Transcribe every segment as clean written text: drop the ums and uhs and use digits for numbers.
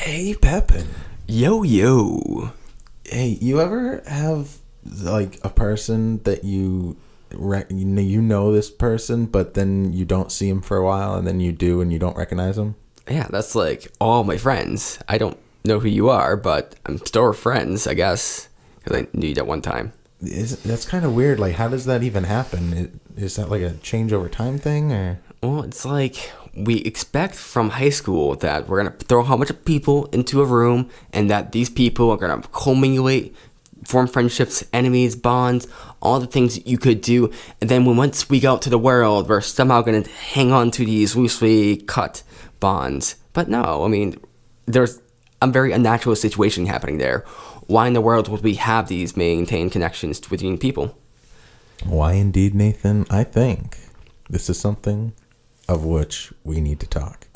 Hey, Pepin. Yo, yo. Hey, you ever have like a person that you know this person, but then you don't see him for a while, and then you do, and you don't recognize him? Yeah, that's like all my friends. I don't know who you are, but I'm still friends, I guess, because I knew you at one time. That's kind of weird. Like, how does that even happen? Is that like a change over time thing, or? Well, it's like we expect from high school that we're going to throw a whole bunch of people into a room and that these people are going to co-minglate, form friendships, enemies, bonds, all the things you could do. And then once we go out to the world, we're somehow going to hang on to these loosely cut bonds. But no, I mean, there's a very unnatural situation happening there. Why in the world would we have these maintained connections between people? Why indeed, Nathan? I think this is something of which we need to talk.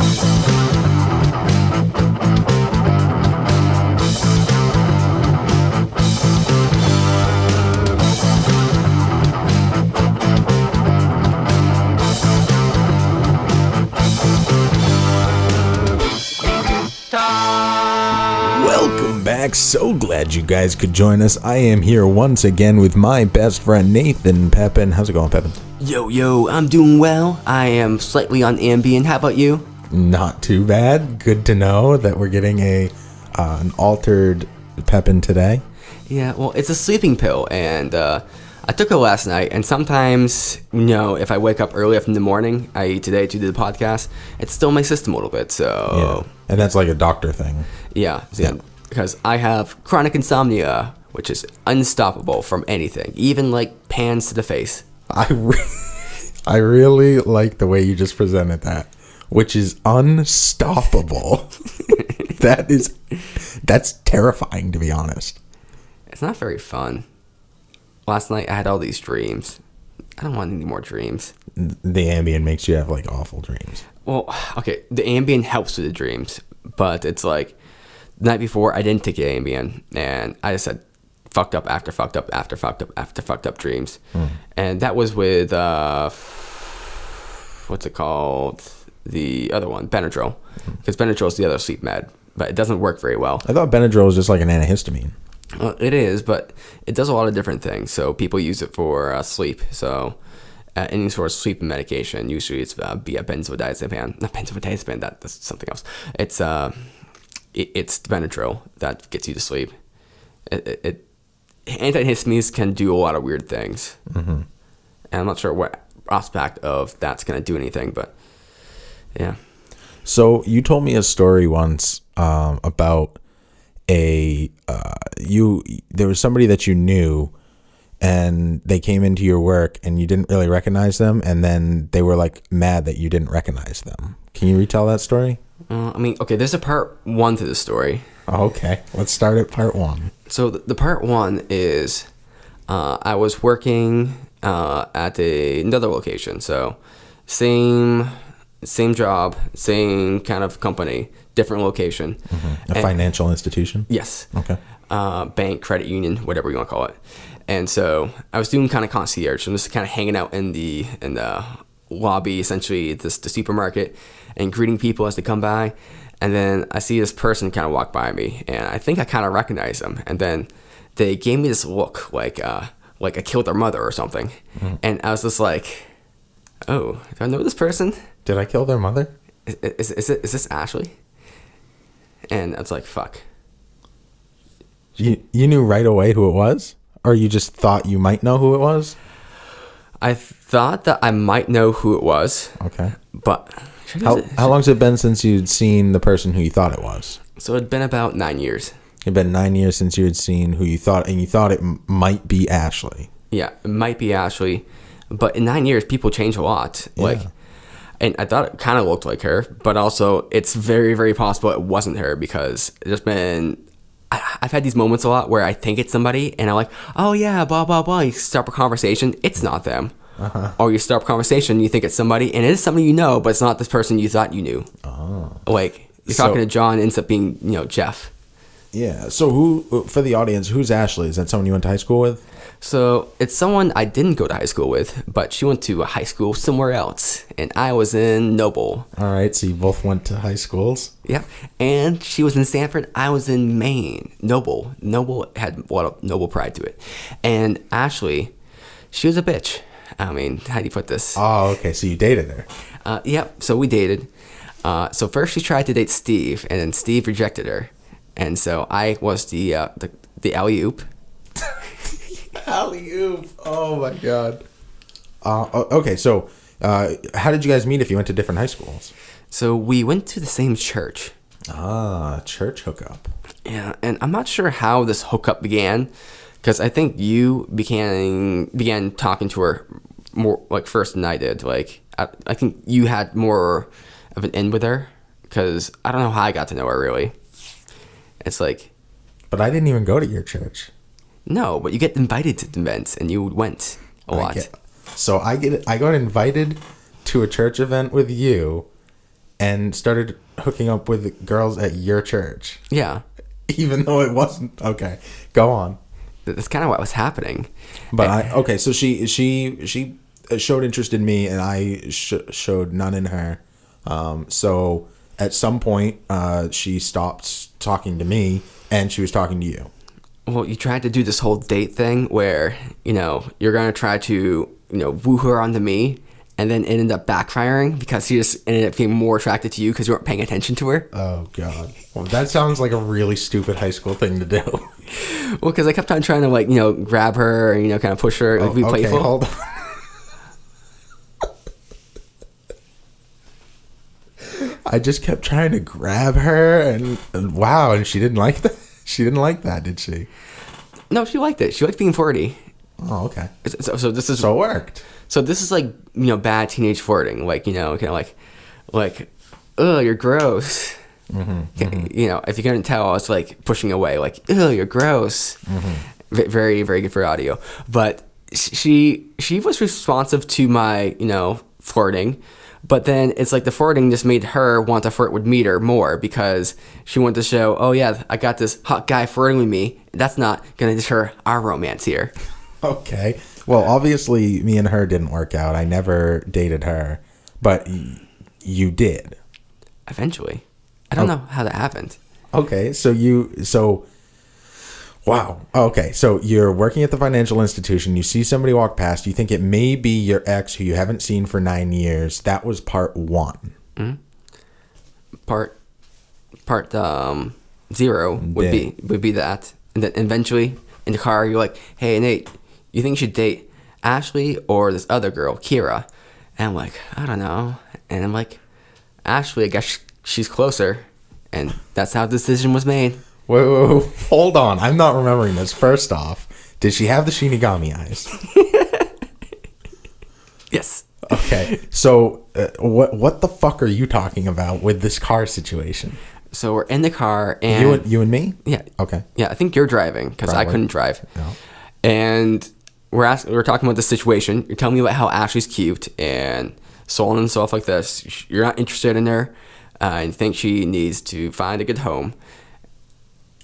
Welcome back. So glad you guys could join us. I am here once again with my best friend Nathan Pepin. How's it going, Pepin? Yo, I'm doing well. I am slightly on Ambien. How about you? Not too bad. Good to know that we're getting an altered Pepin today. Yeah, well, it's a sleeping pill, and I took it last night, and sometimes, if I wake up early in the morning, i.e. today to do the podcast, it's still in my system a little bit, so... Yeah, and that's like a doctor thing. Yeah, because I have chronic insomnia, which is unstoppable from anything, even like pans to the face. I really like the way you just presented that, which is unstoppable. That's terrifying, to be honest. It's not very fun. Last night I had all these dreams. I don't want any more dreams. The Ambien makes you have like awful dreams. Well, okay, the Ambien helps with the dreams, but it's like the night before I didn't take the Ambien, and I just had fucked up after fucked up after fucked up after fucked up dreams. And that was with what's it called, the other one, Benadryl, because Benadryl is the other sleep med, but it doesn't work very well. I thought Benadryl was just like an antihistamine. It is, but it does a lot of different things. So people use it for sleep. So any sort of sleep medication, usually it's via benzodiazepine. Not benzodiazepine, that's something else. It's Benadryl that gets you to sleep. Antihistamines can do a lot of weird things. And I'm not sure what aspect of that's going to do anything, but yeah. So you told me a story once about there was somebody that you knew, and they came into your work and you didn't really recognize them, and then they were like mad that you didn't recognize them. Can you retell that story? Okay, there's a part one to the story. Okay, let's start at part one. So the part one is I was working at another location. So same job, same kind of company, different location. A financial institution? Yes. Okay. Bank, credit union, whatever you want to call it. And so I was doing kind of concierge. So I'm just kind of hanging out in the lobby, essentially the supermarket, and greeting people as they come by. And then I see this person kind of walk by me, and I think I kind of recognize them. And then they gave me this look like I killed their mother or something. And I was just like, oh, do I know this person? Did I kill their mother? Is this Ashley? And I was like, fuck. You knew right away who it was? Or you just thought you might know who it was? I thought that I might know who it was. Okay. But... How long's it been since you'd seen the person who you thought it was? So it'd been about 9 years. It'd been 9 years since you had seen who you thought, and you thought it might be Ashley. Yeah, it might be Ashley. But in 9 years, people change a lot. Yeah. And I thought it kind of looked like her, but also it's very, very possible it wasn't her, because there's been... I've had these moments a lot where I think it's somebody, and I'm like, oh yeah, blah, blah, blah. You start a conversation, it's not them. Or you start a conversation, you think it's somebody, and it is somebody you know, but it's not this person you thought you knew. Like, you're talking to John, ends up being, Jeff. Yeah. So who, for the audience, who's Ashley? Is that someone you went to high school with? So it's someone I didn't go to high school with, but she went to a high school somewhere else, and I was in Noble. All right. So you both went to high schools. Yep. And she was in Sanford. I was in Maine. Noble. Noble had a lot of Noble pride to it. And Ashley, she was a bitch. I mean, how do you put this? Oh, okay. So you dated her. Yep. So we dated. So first she tried to date Steve, and then Steve rejected her. And so I was the alley-oop. Alley-oop. Oh, my God. Okay. So how did you guys meet if you went to different high schools? So we went to the same church. Ah, church hookup. Yeah, and I'm not sure how this hookup began, because I think you began talking to her more like first than I did. Like I think you had more of an in with her, because I don't know how I got to know her really. It's like, But I didn't even go to your church. no, but you get invited to events, and you went a lot. So I got invited to a church event with you and started hooking up with girls at your church. Yeah, Even though it wasn't. Okay. Go on. that's kind of what was happening. But so she showed interest in me, and I showed none in her. So at some point, she stopped talking to me, and she was talking to you. Well, you tried to do this whole date thing where, you're going to try to, woo her onto me, and then it ended up backfiring because she just ended up being more attracted to you because you weren't paying attention to her. Oh, God. Well, that sounds like a really stupid high school thing to do. Well, because I kept on trying to, grab her and, kind of push her, be playful. Okay, hold on. I just kept trying to grab her, and wow, and she didn't like that. She didn't like that, did she? No, she liked it. She liked being flirty. Oh, okay. So this is So it worked. So this is like bad teenage flirting, like kind of like, oh, you're gross. If you couldn't tell, I was like pushing away, like, oh, you're gross. Very, very good for audio. But she was responsive to my flirting. But then it's like the flirting just made her want to flirt with Meader more because she wanted to show, oh yeah, I got this hot guy flirting with me. That's not going to deter our romance here. Okay. Well, obviously, me and her didn't work out. I never dated her, but you did. Eventually. I don't know how that happened. Okay. Wow. Okay. So you're working at the financial institution. You see somebody walk past. You think it may be your ex who you haven't seen for 9 years. That was part one. Mm-hmm. Part 0 would be that. And then eventually in the car, you're like, hey, Nate, you think you should date Ashley or this other girl, Kira? And I'm like, I don't know. And I'm like, Ashley, I guess she's closer. And that's how the decision was made. Whoa, hold on. I'm not remembering this. First off, did she have the Shinigami eyes? Yes. Okay. So what the fuck are you talking about with this car situation? So we're in the car, and you and me? Yeah. Okay. Yeah, I think you're driving because I couldn't drive. No. And we're talking about the situation. You're telling me about how Ashley's cute and so on and so forth like this. You're not interested in her, and you think she needs to find a good home.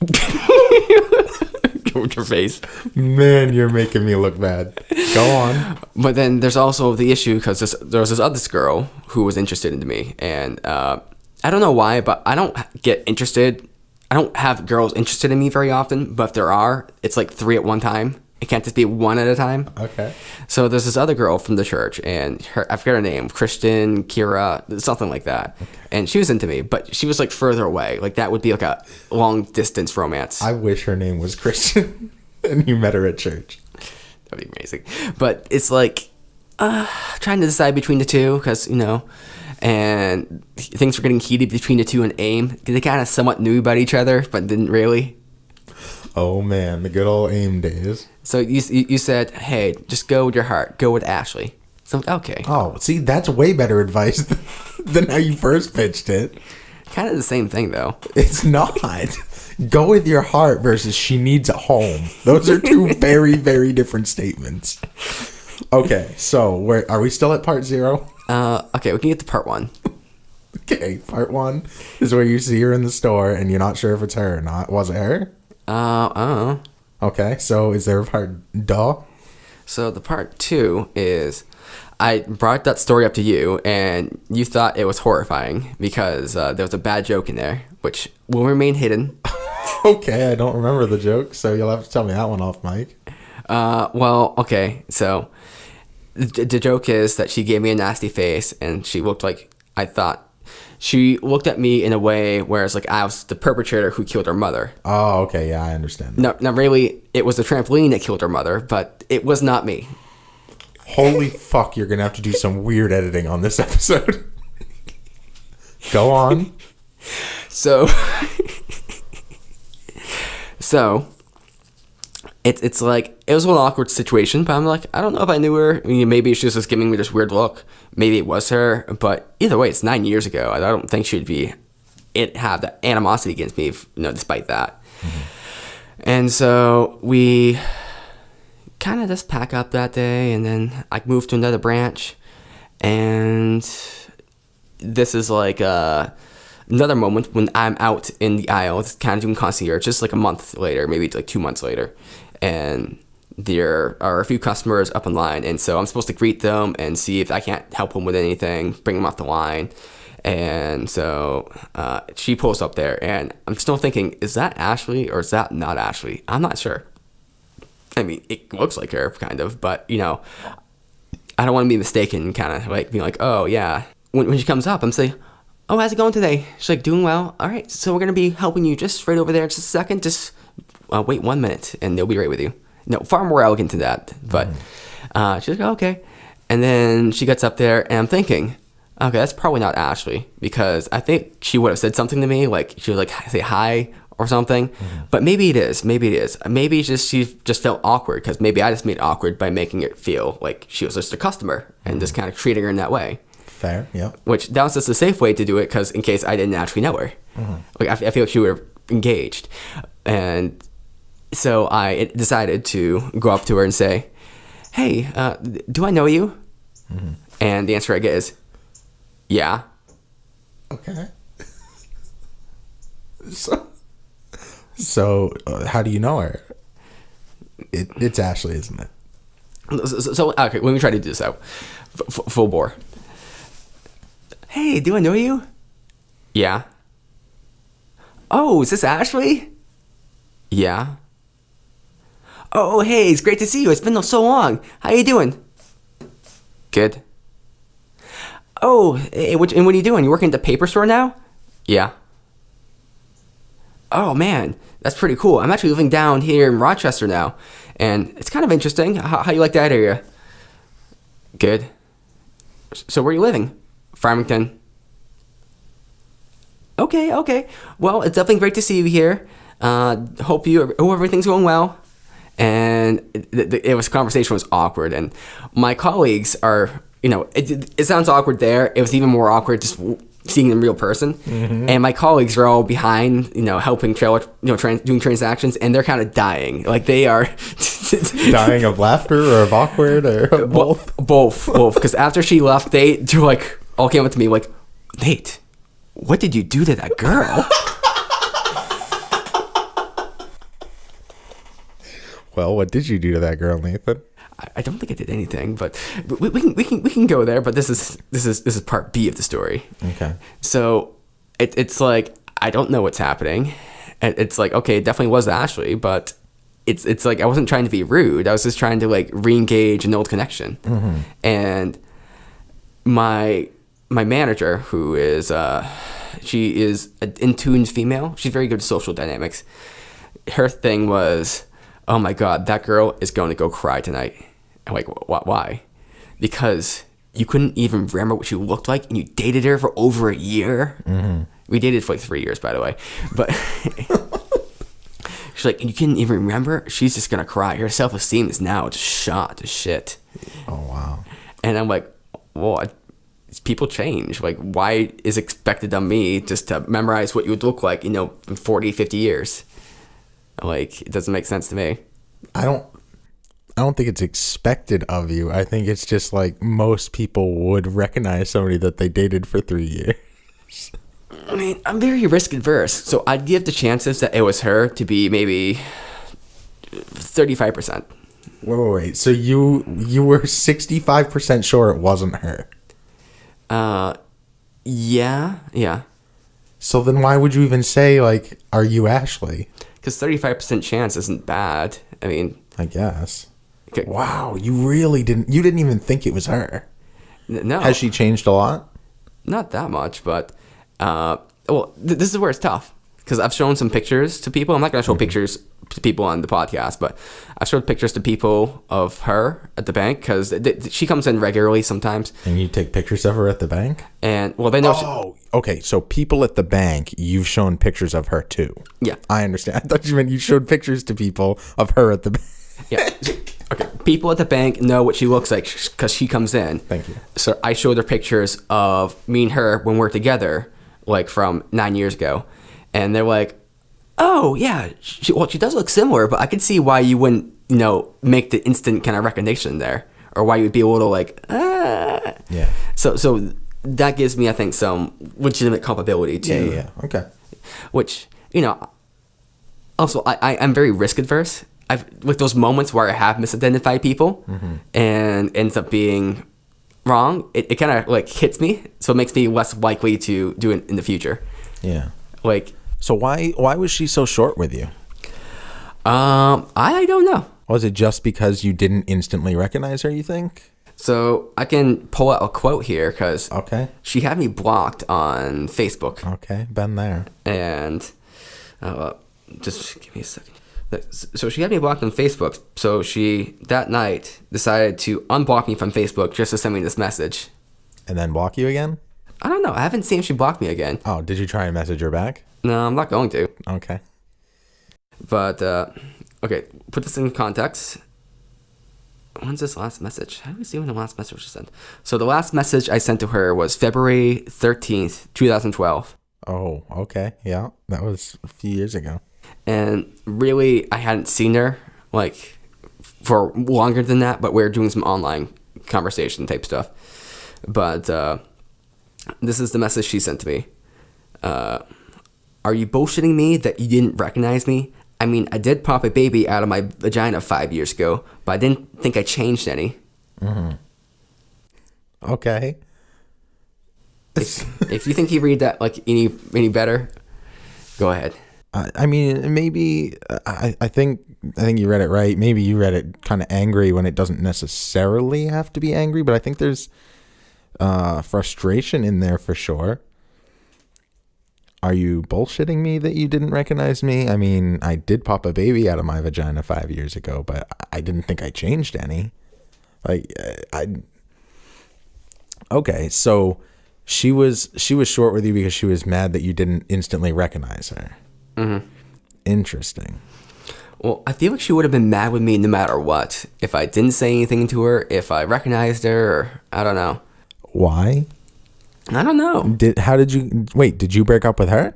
Go with your face. Man, you're making me look bad. Go on. But then there's also the issue because there was this other girl who was interested in me, and I don't know why, but I don't get interested. I don't have girls interested in me very often, but if there are, it's like 3 at one time. It can't just be one at a time. Okay. So there's this other girl from the church, and I forget her name, Kristen, Kira, something like that. Okay. And she was into me, but she was like further away. Like that would be like a long distance romance. I wish her name was Kristen and you met her at church. That'd be amazing. But it's like trying to decide between the two because, and things were getting heated between the two and AIM. They kind of somewhat knew about each other, but didn't really. Oh, man, the good old AIM days. So you said, hey, just go with your heart. Go with Ashley. So, okay. Oh, see, that's way better advice than how you first pitched it. Kind of the same thing, though. It's not. Go with your heart versus she needs a home. Those are two very, very different statements. Okay, so are we still at part 0? Okay, we can get to part 1. Okay, part 1 is where you see her in the store and you're not sure if it's her or not. Was it her? I don't know. Okay, so is there a part duh? So the part 2 is I brought that story up to you, and you thought it was horrifying because there was a bad joke in there, which will remain hidden. Okay, I don't remember the joke, so you'll have to tell me that one off mic. Well, okay, so the joke is that she gave me a nasty face, and she looked like, I thought, she looked at me in a way whereas like I was the perpetrator who killed her mother. Oh, okay, yeah, I understand. No, not really. It was the trampoline that killed her mother, but it was not me. Holy fuck, you're gonna have to do some weird editing on this episode. Go on. So, it's like, it was an awkward situation, but I'm like, I don't know if I knew her. I mean, maybe she was just giving me this weird look. Maybe it was her, but either way, it's 9 years ago. I don't think she'd have the animosity against me, despite that. Mm-hmm. And so we kind of just pack up that day, and then I moved to another branch, and this is like another moment when I'm out in the aisle, just kind of doing concierge, just like a month later, maybe like 2 months later, and there are a few customers up in line, and so I'm supposed to greet them and see if I can't help them with anything, bring them off the line. And so she pulls up there, and I'm still thinking, is that Ashley or is that not Ashley? I'm not sure. I mean, it looks like her, kind of, but, I don't want to be mistaken, kind of like being like, oh, yeah. When she comes up, I'm saying, oh, how's it going today? She's like, doing well. All right, so we're going to be helping you just right over there in just a second. Just wait 1 minute, and they'll be right with you. No, far more elegant than that, but she's like, oh, okay. And then she gets up there, and I'm thinking, okay, that's probably not Ashley, because I think she would have said something to me, like she would like say hi or something. Mm-hmm. But maybe it is. Maybe she just felt awkward, because maybe I just made it awkward by making it feel like she was just a customer and just kind of treating her in that way. Fair, yeah. Which that was just a safe way to do it, because in case I didn't actually know her, like I feel like she would have engaged, and so I decided to go up to her and say, "Hey, do I know you?" Mm-hmm. And the answer I get is, "Yeah." Okay. So how do you know her? It's Ashley, isn't it? So okay, let me try to do this out. Full bore. Hey, do I know you? Yeah. Oh, is this Ashley? Yeah. Oh, hey, it's great to see you. It's been so long. How you doing? Good. Oh, and what are you doing? You working at the paper store now? Yeah. Oh, man, that's pretty cool. I'm actually living down here in Rochester now, and it's kind of interesting. How you like that area? Good. So where are you living? Farmington. Okay. Well, it's definitely great to see you here. Hope everything's going well. And the conversation was awkward, and my colleagues are, it sounds awkward there. It was even more awkward just seeing them in real person. Mm-hmm. And my colleagues are all behind, helping doing transactions, and they're kind of dying. Like they are dying of laughter or of awkward or both. Both. Because after she left, they like all came up to me like, Nate, what did you do to that girl? Well, what did you do to that girl, Nathan? I don't think I did anything, but we can go there. But this is part B of the story. Okay. So it's like I don't know what's happening. It's like, okay, it definitely was Ashley, but it's like I wasn't trying to be rude. I was just trying to like re-engage an old connection. Mm-hmm. And my manager, who is she is an in-tuned female. She's very good at social dynamics. Her thing was, oh my God, that girl is going to go cry tonight. I'm like, why? Because you couldn't even remember what she looked like, and you dated her for over a year. Mm-hmm. We dated for like 3 years, by the way. But she's like, you couldn't even remember? She's just going to cry. Her self-esteem is now just shot to shit. Oh, wow. And I'm like, well, people change. Like, why is expected of me just to memorize what you would look like, in 40, 50 years? Like, it doesn't make sense to me. I don't think it's expected of you. I think it's just like most people would recognize somebody that they dated for 3 years. I mean, I'm very risk adverse, so I'd give the chances that it was her to be maybe 35%. Wait. So you were 65% sure it wasn't her. Yeah. So then why would you even say, like, are you Ashley? Because 35% chance isn't bad. I mean, I guess. okay, Wow, you didn't even think it was her. no, Has she changed a lot? not that much, but this is where it's tough because I've shown some pictures to people. I'm not going to show pictures to people on the podcast, but I've showed pictures to people of her at the bank because she comes in regularly sometimes. And you take pictures of her at the bank? And well, they know. Oh, okay. So people at the bank, you've shown pictures of her too. Yeah, I understand. I thought you meant you showed pictures to people of her at the bank. yeah. Okay. People at the bank know what she looks like because she comes in. Thank you. So I showed her pictures of me and her when we're together, like from 9 years ago, and they're like, "Oh yeah, she does look similar, but I could see why you wouldn't, make the instant kind of recognition there, or why you'd be a little like, ah." Yeah. So that gives me, I think, some legitimate culpability too. Yeah. Okay. Which also I'm very risk adverse. With those moments where I have misidentified people and ends up being wrong, it kind of like hits me, so it makes me less likely to do it in the future. Yeah. Like, So why was she so short with you? I don't know. Was it just because you didn't instantly recognize her, you think? So I can pull out a quote here because Okay. she had me blocked on Facebook, Okay. Been there. and just give me a second. So she had me blocked on Facebook. So she that night decided to unblock me from Facebook just to send me this message. And then block you again? I don't know. I haven't seen if she blocked me again. Oh, did you try and message her back? No, I'm not going to. Okay. But okay, put this in context. When's this last message? How do we see when the last message was sent? So the last message I sent to her was February 13th, 2012. Oh, okay. Yeah. That was a few years ago. And really, I hadn't seen her like for longer than that, but we were doing some online conversation type stuff. But this is the message she sent to me. Are you bullshitting me that you didn't recognize me? I mean, I did pop a baby out of my vagina 5 years ago, but I didn't think I changed any. Okay. If you think you read that like any better, go ahead. I mean, maybe I think you read it right. Maybe you read it kind of angry when it doesn't necessarily have to be angry, but I think there's frustration in there for sure. Are you bullshitting me that you didn't recognize me? I mean, I did pop a baby out of my vagina 5 years ago, but I didn't think I changed any. Like, okay, so she was short with you because she was mad that you didn't instantly recognize her. Mm-hmm. Interesting. Well, I feel like she would have been mad with me no matter what. If I didn't say anything to her, if I recognized her, or I don't know. Why? I don't know. Did you break up with her?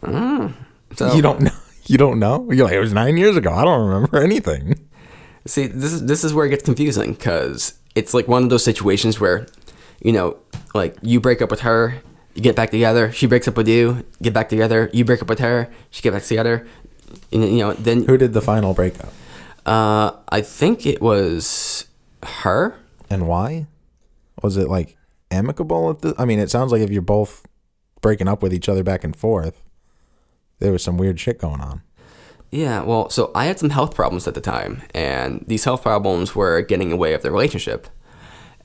So You don't know? You don't know? You're like, it was 9 years ago. I don't remember anything. See, this is where it gets confusing because it's like one of those situations where, like you break up with her, you get back together. She breaks up with you, get back together. You break up with her, she get back together. And, then Who did the final breakup? I think it was her. And why? Was it like amicable? I mean, it sounds like if you're both breaking up with each other back and forth, there was some weird shit going on. Yeah, well, so I had some health problems at the time, and these health problems were getting in the way of the relationship.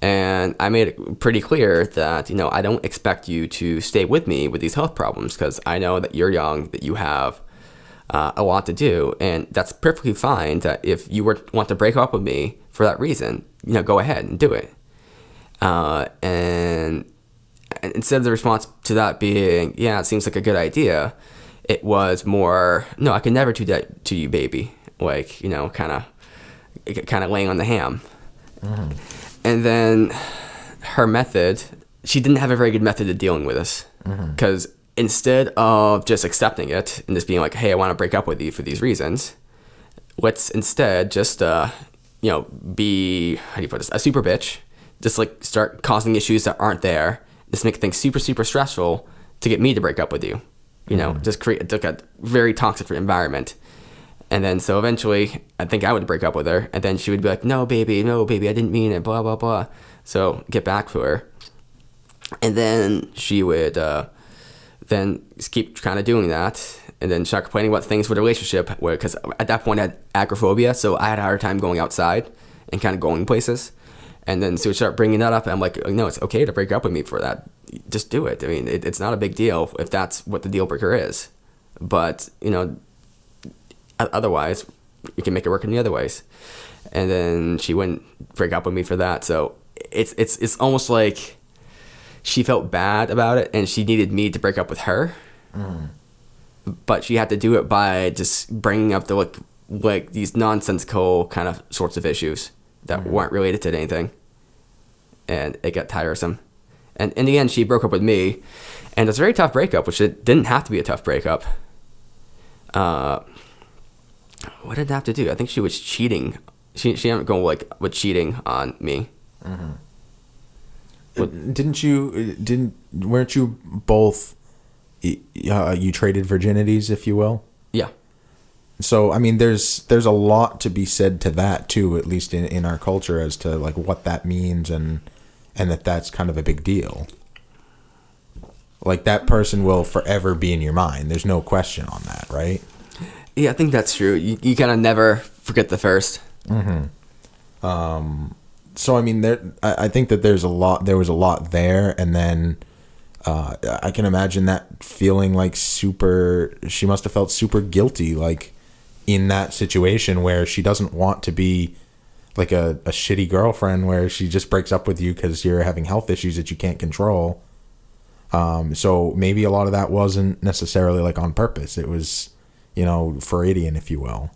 And I made it pretty clear that, I don't expect you to stay with me with these health problems because I know that you're young, that you have a lot to do, and that's perfectly fine that if you want to break up with me for that reason, go ahead and do it. And instead of the response to that being, yeah, it seems like a good idea, it was more, no, I could never do that to you, baby. Like, kind of laying on the ham. Mm. And then her method, she didn't have a very good method of dealing with this. Because instead of just accepting it and just being like, hey, I want to break up with you for these reasons, let's instead just, be, how do you put this, a super bitch. Just like start causing issues that aren't there. Just make things super, super stressful to get me to break up with you. You know, just create like a very toxic environment. And then so eventually, I think I would break up with her, and then she would be like, no, baby, I didn't mean it, blah, blah, blah. So get back to her. And then she would then just keep kind of doing that, and then start complaining about things with the relationship, because at that point I had agoraphobia, so I had a hard time going outside and kind of going places. And then she would start bringing that up, and I'm like, no, it's okay to break up with me for that. Just do it. I mean, it's not a big deal if that's what the deal breaker is. But, you know, otherwise, you can make it work in the other ways. And then she wouldn't break up with me for that. So it's almost like she felt bad about it, and she needed me to break up with her. But she had to do it by just bringing up the like these nonsensical kind of sorts of issues that weren't related to anything. And it got tiresome. And in the end, she broke up with me. And it was a very tough breakup, which it didn't have to be a tough breakup. What did it have to do? I think she was cheating. She ended up going with cheating on me. Weren't you both, you traded virginities, if you will? Yeah. So, I mean, there's a lot to be said to that, too, at least in our culture, as to, like, what that means and that's kind of a big deal. Like, that person will forever be in your mind. There's no question on that, right? Yeah, I think that's true. You kind of never forget the first. So, I mean, I think that there was a lot there, and then I can imagine that feeling like she must have felt super guilty, like, in that situation where she doesn't want to be like a shitty girlfriend where she just breaks up with you because you're having health issues that you can't control. So maybe a lot of that wasn't necessarily like on purpose. It was, you know, Freudian, if you will,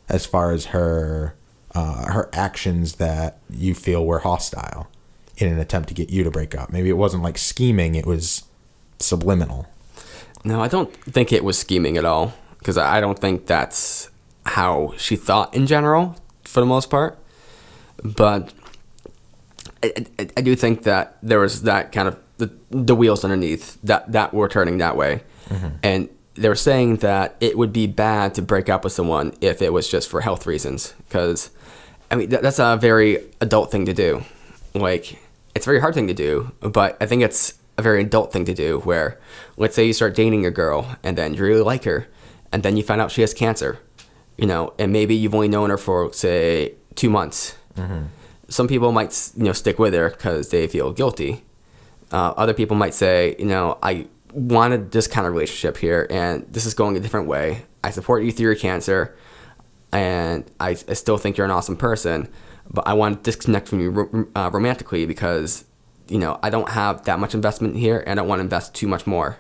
as far as her actions that you feel were hostile in an attempt to get you to break up. Maybe it wasn't like scheming, it was subliminal. No, I don't think it was scheming at all, because I don't think that's how she thought in general, for the most part. But I do think that there was that kind of the wheels underneath that were turning that way. And they were saying that it would be bad to break up with someone if it was just for health reasons, because I mean that's a very adult thing to do. Like, it's a very hard thing to do, but I think it's a very adult thing to do, where let's say you start dating a girl and then you really like her, and then you find out she has cancer, you know, and maybe you've only known her for, say, 2 months. Some people might, you know, stick with her because they feel guilty. Other people might say, you know, I wanted this kind of relationship here, and this is going a different way. I support you through your cancer, and I still think you're an awesome person, but I want to disconnect from you romantically because, you know, I don't have that much investment here, and I don't want to invest too much more.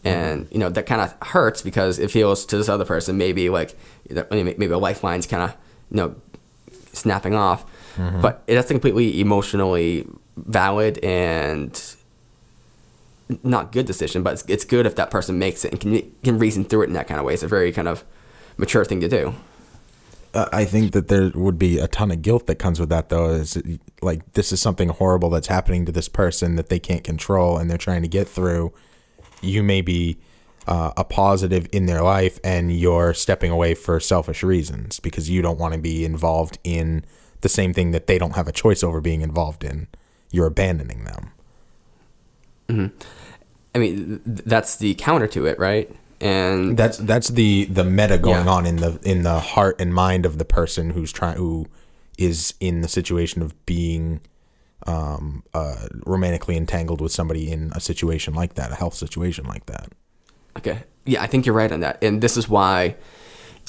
And, you know, that kind of hurts because it feels to this other person maybe like, maybe a lifeline's kind of, you know, snapping off. But that's a completely emotionally valid and not good decision, but it's good if that person makes it and can reason through it in that kind of way. It's a very kind of mature thing to do. I think that there would be a ton of guilt that comes with that, though. Is like, this is something horrible that's happening to this person that they can't control and they're trying to get through. You may be a positive in their life, and you're stepping away for selfish reasons because you don't want to be involved in the same thing that they don't have a choice over being involved in. You're abandoning them. I mean, that's the counter to it, right? And that's the meta going on in the heart and mind of the person who is in the situation of being romantically entangled with somebody in a situation like that, a health situation like that. Okay. Yeah, I think you're right on that. And this is why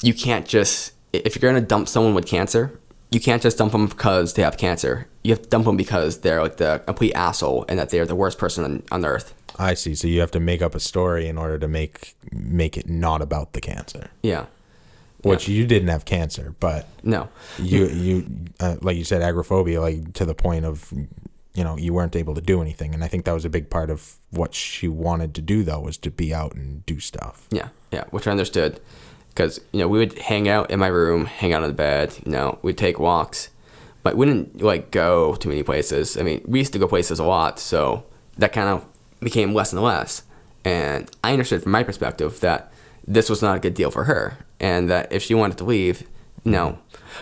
you can't just, if you're going to dump someone with cancer, you can't just dump them because they have cancer. You have to dump them because they're like the complete asshole and that they're the worst person on earth. I see. So you have to make up a story in order to make it not about the cancer. Yeah. Which you didn't have cancer, but no, you like you said, agoraphobia, like to the point of, you know, you weren't able to do anything. And I think that was a big part of what she wanted to do, though, was to be out and do stuff. Yeah, which I understood. Because, you know, we would hang out in my room, hang out on the bed, you know, we'd take walks. But we didn't, like, go too many places. I mean, we used to go places a lot, so that kind of became less and less. And I understood from my perspective that this was not a good deal for her, and that if she wanted to leave, no.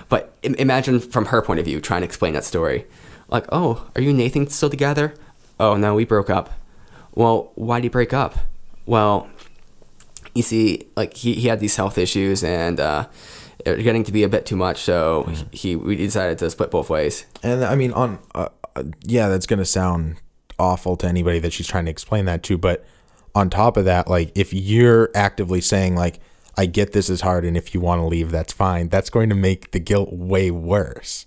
But imagine from her point of view trying to explain that story. Like, oh, are you and Nathan still together? Oh, no, we broke up. Well, why did you break up? Well, you see, like, he had these health issues, and it was getting to be a bit too much, so we decided to split both ways. And I mean, yeah, that's going to sound awful to anybody that she's trying to explain that to, but on top of that, like, if you're actively saying, like, I get this is hard, and if you want to leave, that's fine, that's going to make the guilt way worse.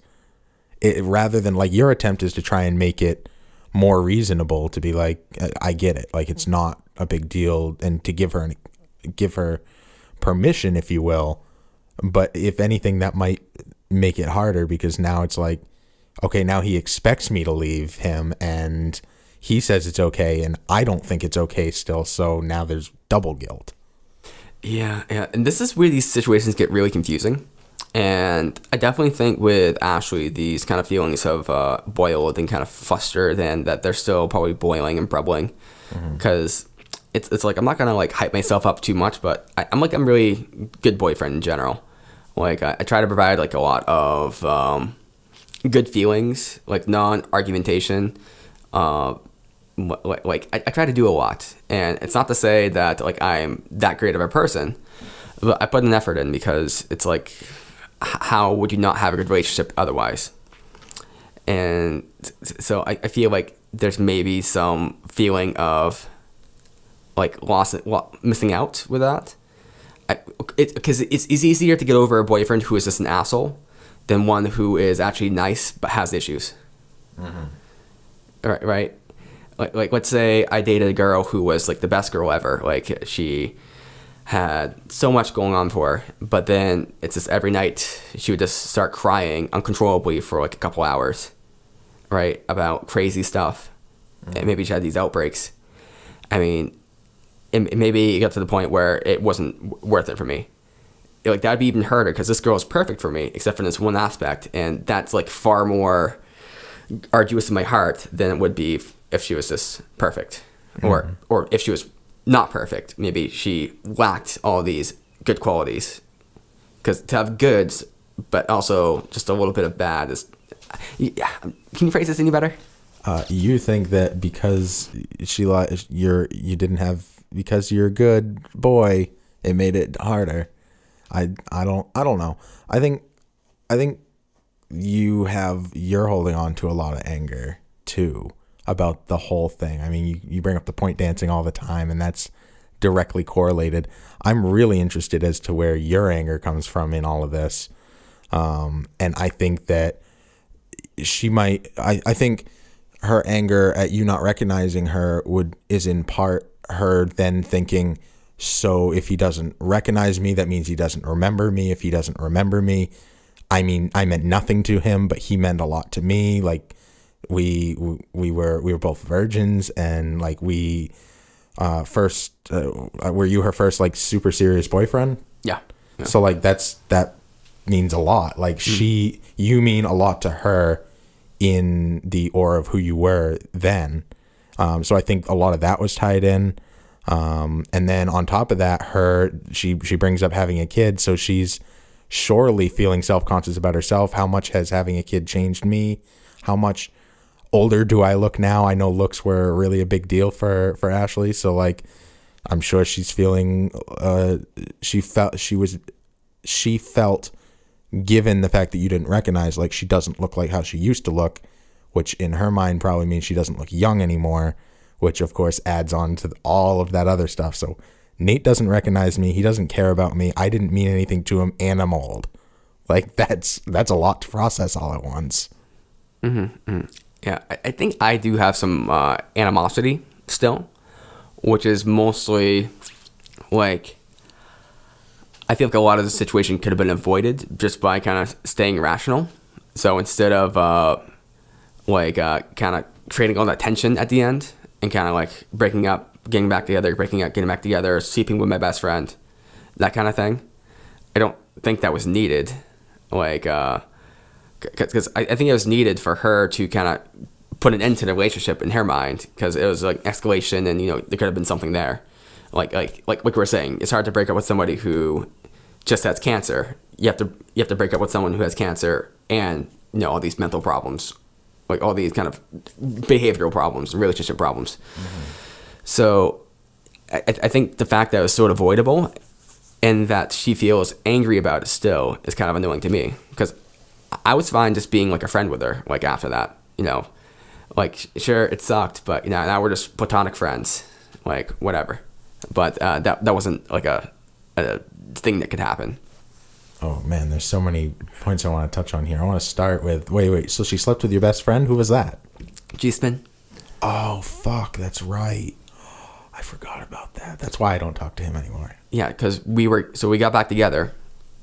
Rather than, like, your attempt is to try and make it more reasonable, to be like, I get it, like, it's not a big deal, and to give her permission, if you will. But if anything, that might make it harder, because now it's like, okay, now he expects me to leave him, and he says it's okay, and I don't think it's okay still, so now there's double guilt. Yeah. And this is where these situations get really confusing. And I definitely think with Ashley, these kind of feelings have boiled and kind of flustered, and that they're still probably boiling and bubbling. Because it's like, I'm not going to, like, hype myself up too much, but I'm really good boyfriend in general. Like, I try to provide, like, a lot of good feelings, like non-argumentation. Like I try to do a lot, and it's not to say that, like, I'm that great of a person, but I put an effort in, because it's like, how would you not have a good relationship otherwise? And so I feel like there's maybe some feeling of, like, missing out with that. Because it's easier to get over a boyfriend who is just an asshole than one who is actually nice but has issues. Right. Like, let's say I dated a girl who was, like, the best girl ever. Like, she had so much going on for her, but then it's just every night she would just start crying uncontrollably for, like, a couple hours, right, about crazy stuff. And maybe she had these outbreaks. I mean, maybe it got to the point where it wasn't worth it for me. Like, that'd be even harder, because this girl is perfect for me, except for this one aspect, and that's, like, far more arduous in my heart than it would be if she was just perfect, or if she was not perfect. Maybe she lacked all these good qualities, because to have goods but also just a little bit of bad is, yeah. Can you phrase this any better? You think that because because you're a good boy, it made it harder. I don't know. I think you're holding on to a lot of anger too about the whole thing. I mean, you bring up the point dancing all the time, and that's directly correlated. I'm really interested as to where your anger comes from in all of this. And I think that I think her anger at you not recognizing her is in part her then thinking, so if he doesn't recognize me, that means he doesn't remember me. If he doesn't remember me, I mean, I meant nothing to him, but he meant a lot to me. Like, we were both virgins, and, like, were you her first, like, super serious boyfriend? Yeah. So, like, that means a lot. Like, you mean a lot to her in the aura of who you were then. So I think a lot of that was tied in. And then on top of that, she brings up having a kid, so she's surely feeling self-conscious about herself. How much has having a kid changed me? How much older do I look now? I know looks were really a big deal for Ashley, so, like, I'm sure she's feeling she felt given the fact that you didn't recognize, like, she doesn't look like how she used to look, which in her mind probably means she doesn't look young anymore, which of course adds on to all of that other stuff. So Nate doesn't recognize me. He doesn't care about me. I didn't mean anything to him, and I'm old. Like, that's a lot to process all at once. Yeah, I think I do have some animosity still, which is mostly, like, I feel like a lot of the situation could have been avoided just by kind of staying rational. So instead of kind of creating all that tension at the end and kind of, like, breaking up, getting back together, breaking up, getting back together, sleeping with my best friend, that kind of thing, I don't think that was needed. Like, because I think it was needed for her to kind of put an end to the relationship in her mind, because it was like escalation, and there could have been something there. Like we were saying, it's hard to break up with somebody who just has cancer. You have to break up with someone who has cancer and all these mental problems, like all these kind of behavioral problems, relationship problems. Mm-hmm. So I think the fact that it was sort of avoidable and that she feels angry about it still is kind of annoying to me, because I was fine just being like a friend with her, like after that, like sure it sucked, but now we're just platonic friends, like whatever. But that wasn't like a thing that could happen. Oh man, there's so many points I want to touch on here. I want to start with wait. So she slept with your best friend? Who was that? G-Spin. Oh fuck, that's right. I forgot about that. That's why I don't talk to him anymore. Yeah, because we got back together,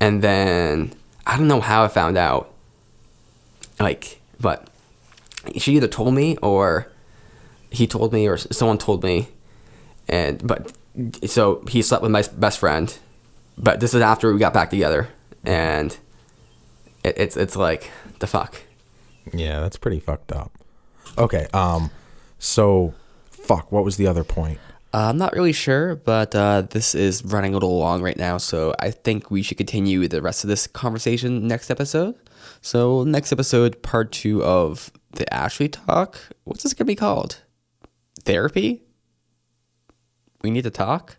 and then I don't know how I found out. But she either told me, or he told me, or someone told me, so he slept with my best friend, but this is after we got back together, and it's like, the fuck. Yeah, that's pretty fucked up. Okay, so fuck, what was the other point? I'm not really sure, but this is running a little long right now, so I think we should continue the rest of this conversation next episode. So next episode, part 2 of the Ashley talk. What's this gonna be called? Therapy? We need to talk?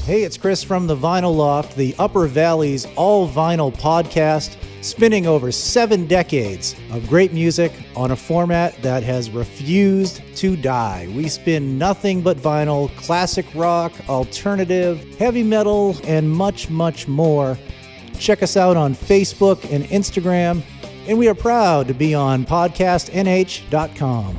Hey, it's Chris from the Vinyl Loft, the Upper Valley's all-vinyl podcast, spinning over 7 decades of great music on a format that has refused to die. We spin nothing but vinyl, classic rock, alternative, heavy metal, and much, much more. Check us out on Facebook and Instagram, and we are proud to be on podcastnh.com.